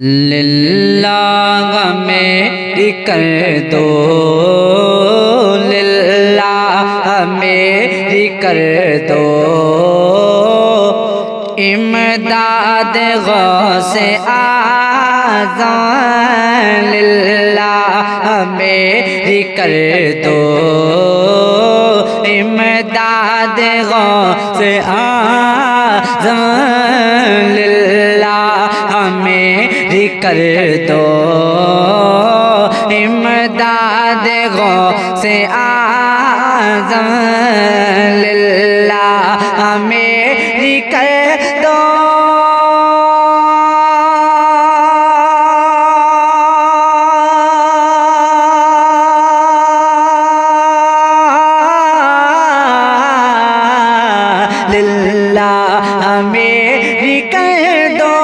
लिल्लाह मेरी कर दो, लिल्लाह मेरी कर दो, इमदाद गौसे आज़म। लिल्लाह मेरी कर दो, इमदाद गौसे आज़म। लिल्लाह मेरी कर दो, इमदाद गौसे आज़म। लिल्लाह मेरी कर दो, लिल्लाह मेरी कर दो,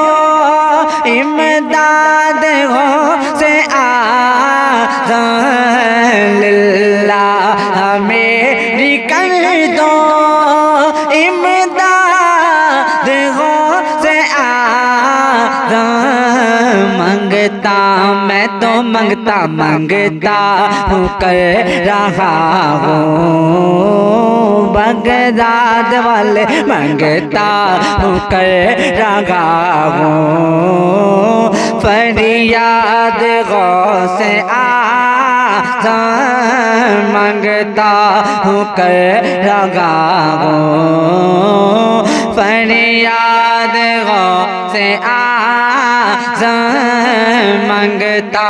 इमदाद गौसे आज़म। लिल्लाह मेरी कर दो, इमदाद गौसे आज़म। मंगता मैं तो मंगता हूँ कर रहा हूँ, बगदाद वाले मंगता हूँ कर रहा हूँ। फरियाद गौसे आज़म मंगता हूँ कर रहा हूँ। फरियाद गौसे आज़म मंगता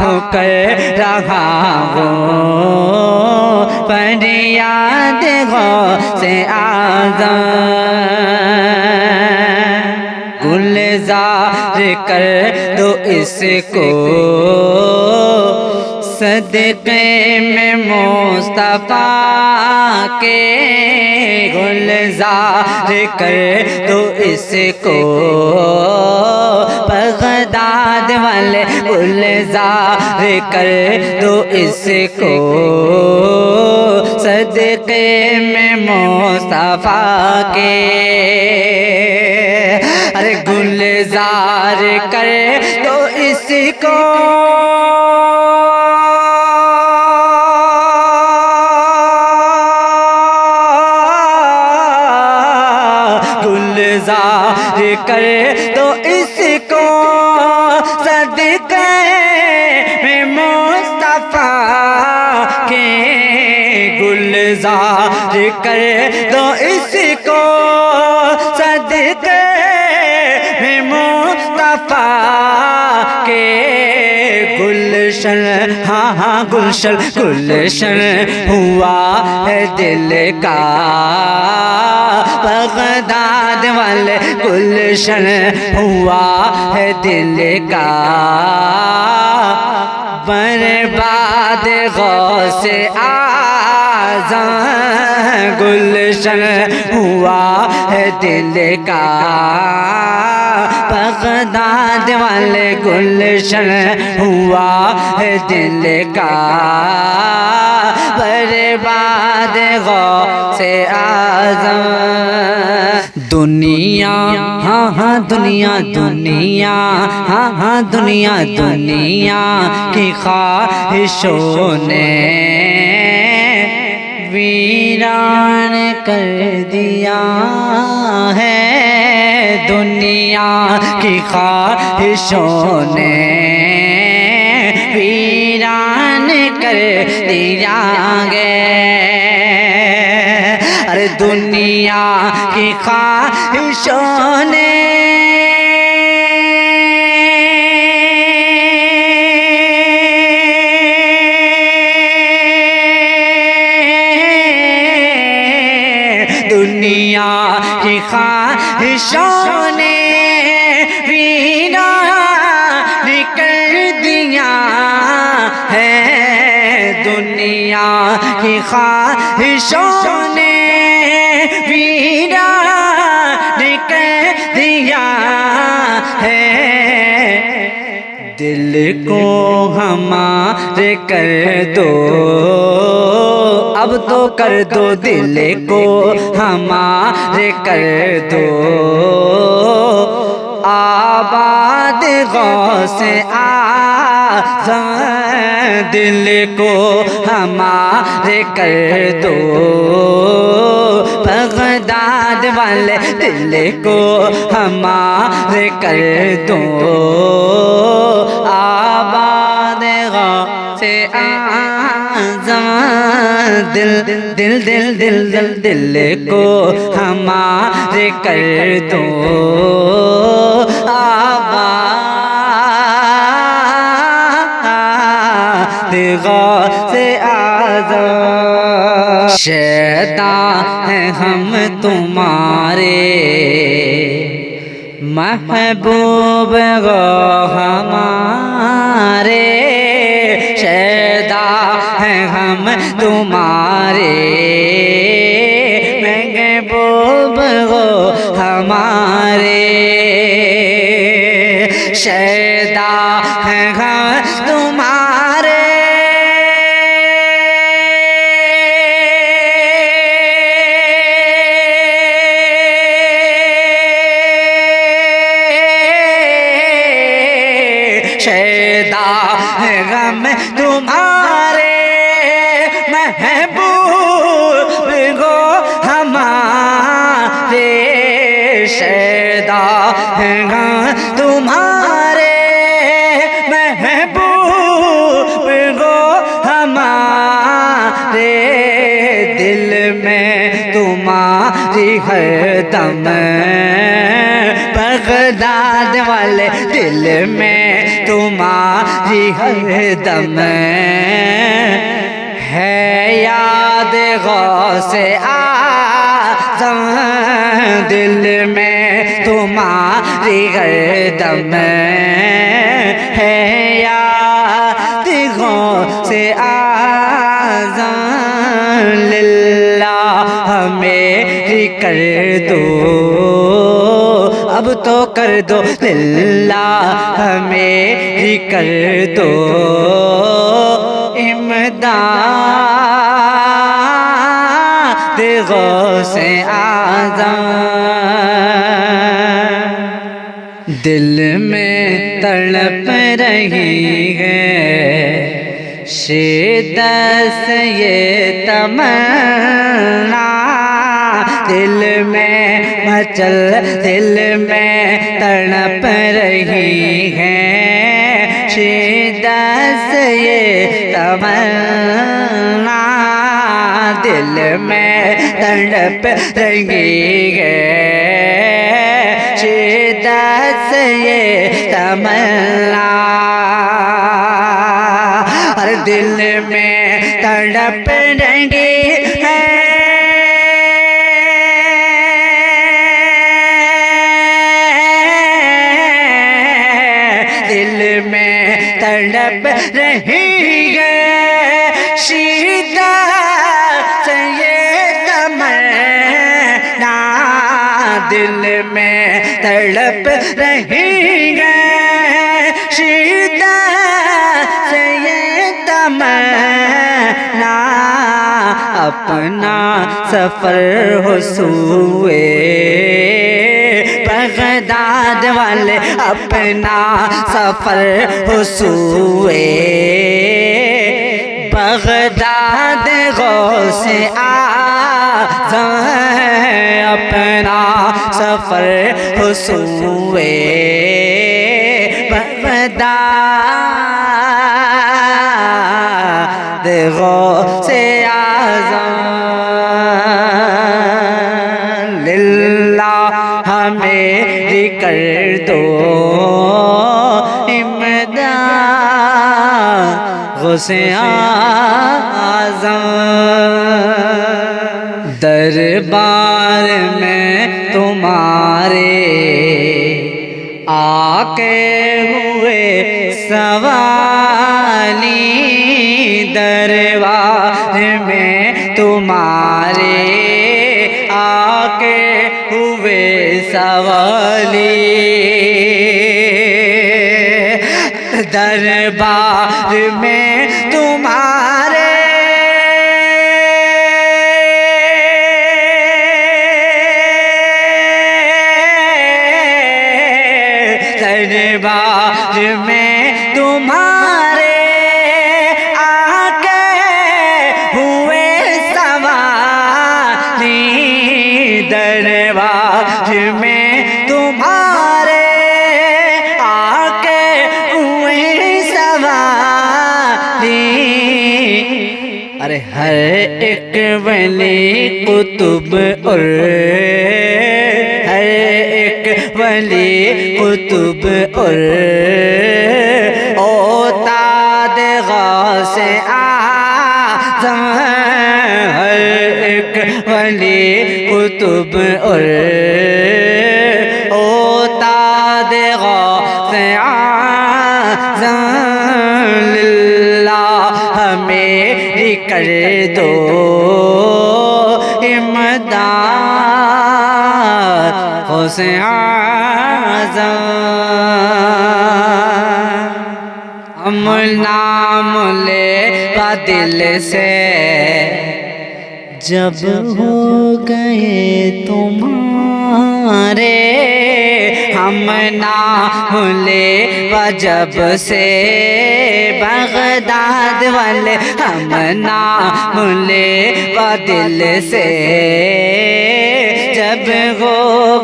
हूँ कर रहा हूँ। फरियाद गौसे आज़म। गुलजार कर दो इसको सदक़े में मुस्तफ़ा के। गुलजार कर दो इसको बगदाद वाले, गुलजार कर दो इसको सदक़े में मुस्तफ़ा के। अरे गुलजार कर दो इसको, गुलजार कर दो इसको सदक़े में मुस्तफ़ा के। गुलजार कर दो इसको सदक़े में मुस्तफ़ा के। गुलशन हाँ हाँ गुलशन गुलशन हुआ है दिल का, बगदाद वाले गुलशन हुआ है दिल का। बर्बाद गौसे आज़म गुलशन हुआ है दिल का, बगदाद वाले गुलशन हुआ है दिल का। बर्बाद गौसे आज़म। दुनिया हाँ हाँ दुनिया, दुनिया हाँ हाँ दुनिया, दुनिया की ख्वाहिशों ने वीरान कर दिया है। दुनिया की ख्वाहिशों ने वीरान कर दिया गे। अरे दुनिया की ख्वाहिशों ने दुनिया की ख्वाहिशों ने वीरान कर दिया है। दुनिया की ख्वाहिशों ने वीरान कर दिया है। दिल को हमारे कर दो, अब तो कर दो दिल को हमारे कर दो। आबाद गौसे आज़म दिल को हमारे कर दो, बगदाद वाले दिल को हमारे कर दो, आबाद गौसे आज़म दिल दिल दिल दिल दिल दिल को हमारे कर दो, आबाद गौसे आज़म। शैतान हैं हम तुम्हारे महबूब गो हमारे, शैतान हैं हम तुम्हारे महबूब गो हमारे, शैतान हैं हम तुम्हारे गम तुम्हारे महबूब गो हमारे, शैदा है गम तुम्हारे महबूब गो हमारे, दिल में तुम्हारी हरदम, बगदाद वाले दिल में तुम्हारी हरदम है याद गौसे आज़म, दिल में तुम्हारी हरदम है याद गौसे आज़म, लिल्लाह मेरी कर दो, अब तो कर दो लिल्लाह मेरी कर दो, इमदाद गौसे आज़म। दिल में तड़प रही है शिद्दत से ये तमन्ना, दिल में मचल दिल में तड़प रही है शिद्दत से ये तमन्ना, दिल में तड़प रही है शिद्दत से ये तमन्ना, हर दिल में तड़प रही है तड़प रही है शिद्दत से ये तमन्ना, दिल में तड़प रही है शिद्दत से ये तमन्ना, अपना सफर हो सूए बगदाद वाले, अपना सफर हुसूए बगदाद गौसे आज़म, अपना सफर हुसूए बगदाद गौसे आज़म, लिल्लाह मेरी कर दो इमदाद गौसे आज़म, दरबार में तुम्हारे आके हुए सवाली, दरबार में तुम्हारे आके हुए सवाली, दरबार में तुम्हारे में तुम्हारे आके हुए सवारी, दरबार में तुम्हारे आके हुए सवारी। अरे हर एक वली कुतुब और हर एक वली कुतुब और औताद गौसे आज़म, हर एक वली कुतुब और औताद गौसे आज़म, लिल्लाह मेरी कर दो इमदाद गौसे आज़म। हम नाम ले दिल से जब हो गए तुम्हारे, हम नाम ले जब से बगदाद वाले, हम नाम ले दिल से जब हो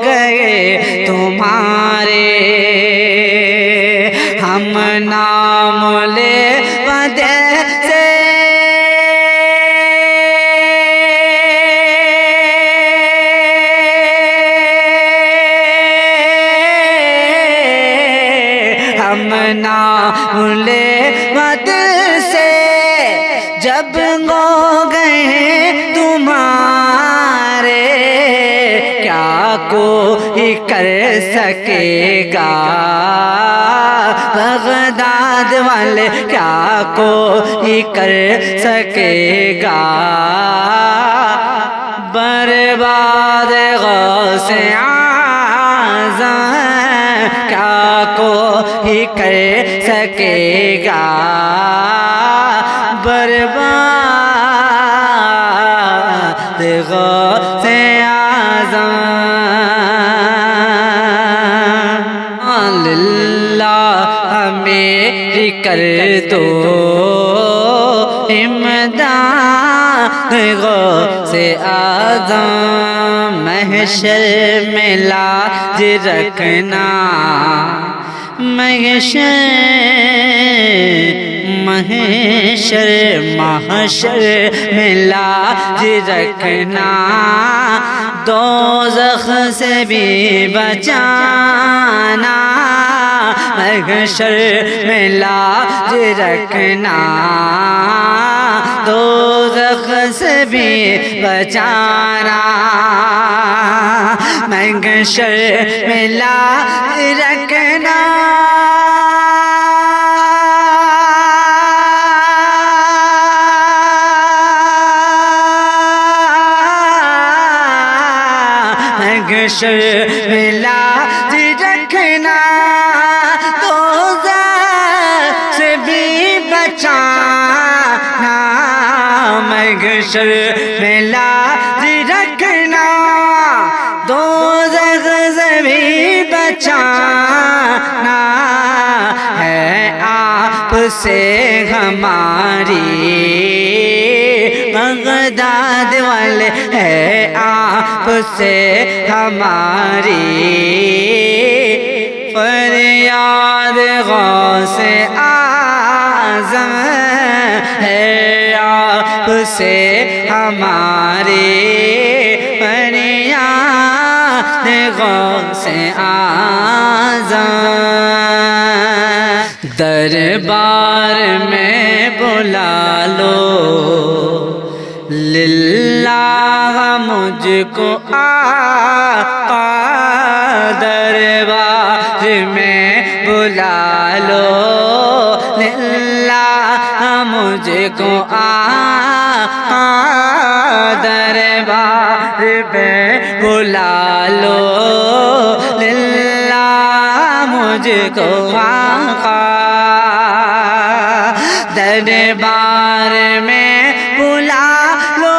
गए तुम्हारे, हम नाम ले दिल से हम नाम ले दिल से जब हो गए तुम्हारे, क्या कोई कर सकेगा बगदाद वाले, क्या कोई कर सकेगा बर्बाद गौसे आज़म, क्या कोई कर सकेगा बर्बाद गौसे आज़म। लिल्लाह मेरी कर दो इमदाद गौसे आज़म, महशर में लाज रखना, महशर महशर में लाज रखना, दोज़ख से भी बचाना, महशर में लाज रखना, दोज़ख से भी बचाना, महशर में लाज रखना, महशर में लाज रखना, दोज़ख से भी बचाना, महशर में लाज रखना, दोज़ख से भी बचाना, है आपसे हमारी बगदाद वाले, है आपसे हमारी फरियाद गौसे आज़म, है आपसे हमारी फरियाद गौसे आज़म। दरबार में बुला लो लिल्लाह मुझको आका, दरबार में बुला लो लिल्लाह मुझको आका, दरबार में बुला लो लिल्लाह मुझको आका, दरबार में बुला लो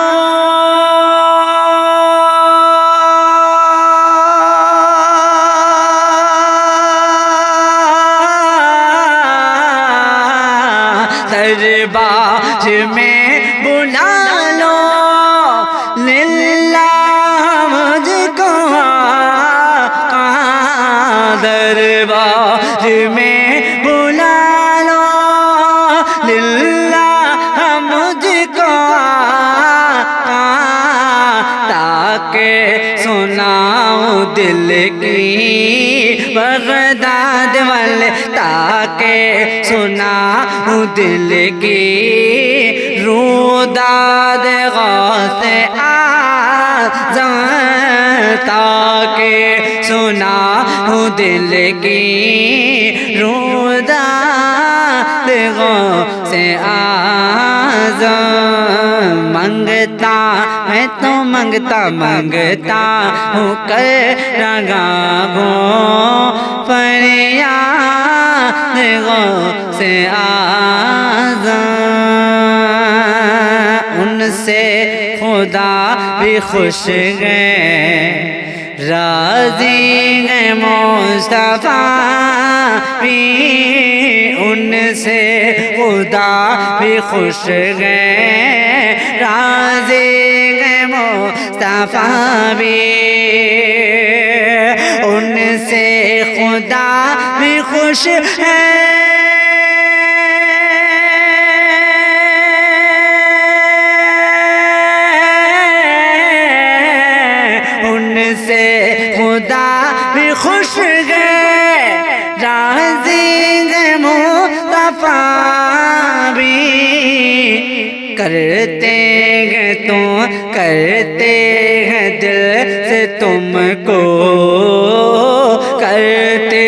दरबार में बुला लो लिल्लाह मुझको आका दरबार में बुला लो लिल्लाह मुझको आका ताके सुनाऊं दिल की बगदाद वाले ताके सुनाऊं दिल की रूदाद गौसे आज़म ताके सुनाऊं दिल की रूदाद गौसे आज़म मंगता मैं तो मंगता हूँ कर रगा गो फरियाद गौसे आज़म उनसे खुदा भी खुश गए राज़ी गए मुस्तफ़ा भी उनसे खुदा भी खुश गए राज़ी गए मुस्तफ़ा भी उनसे खुदा भी खुश है उनसे खुदा भी खुश गए राज़ी गए मुस्तफ़ा भी करते हैं तो करते हैं दिल से तुमको करते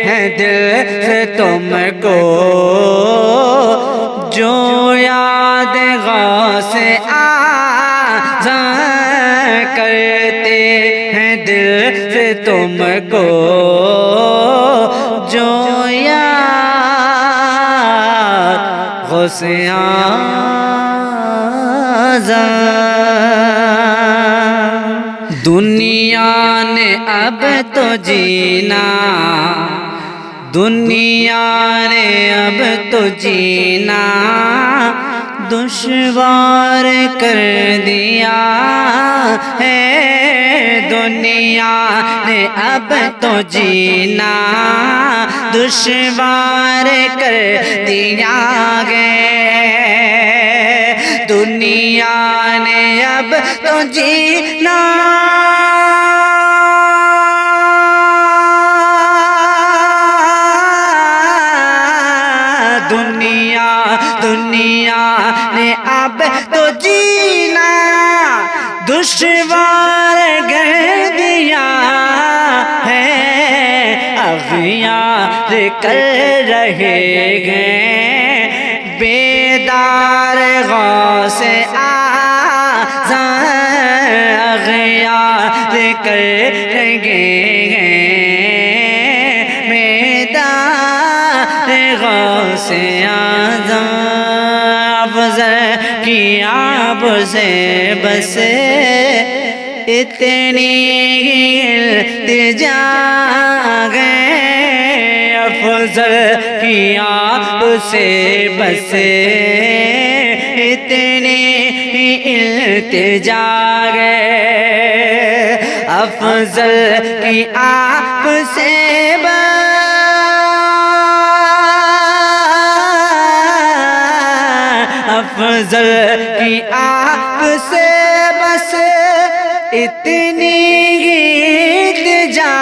हैं दिल से तुमको जो याद गौसे आज़म करते हैं दिल से तुमको जो याद गौसे दुनिया ने अब तो जीना दुनिया ने अब तो जीना दुश्वार कर दिया है दुनिया ने अब तो जीना दुश्वार कर दिया है दुनिया ने अब तो जीना दुनिया दुनिया ने अब तो जीना दुश्वार कर दिया है अग़ियार कर रहे हैं बेदार गौसे आज़म अग़ियार कर रहे हैं बेदार गौसे आज़म अफ़ज़ल की आप से बस इतनी इल्तिजा गए अफ़ज़ल की आप से बस इतनी इल्तिजा गए अफ़ज़ल की आप से अफ़ज़ल की आप से बस इतनी इल्तिजा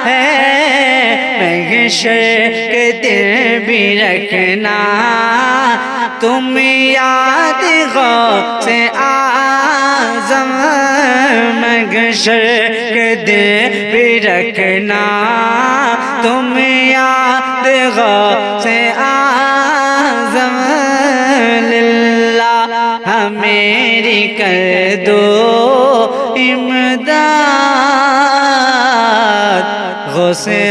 है महशर के दिन भी रखना तुम याद गौसे आज़म महशर के दिन भी रखना तुम याद गौसे आज़म लिल्लाह मेरी कर दो इमदाद गौसे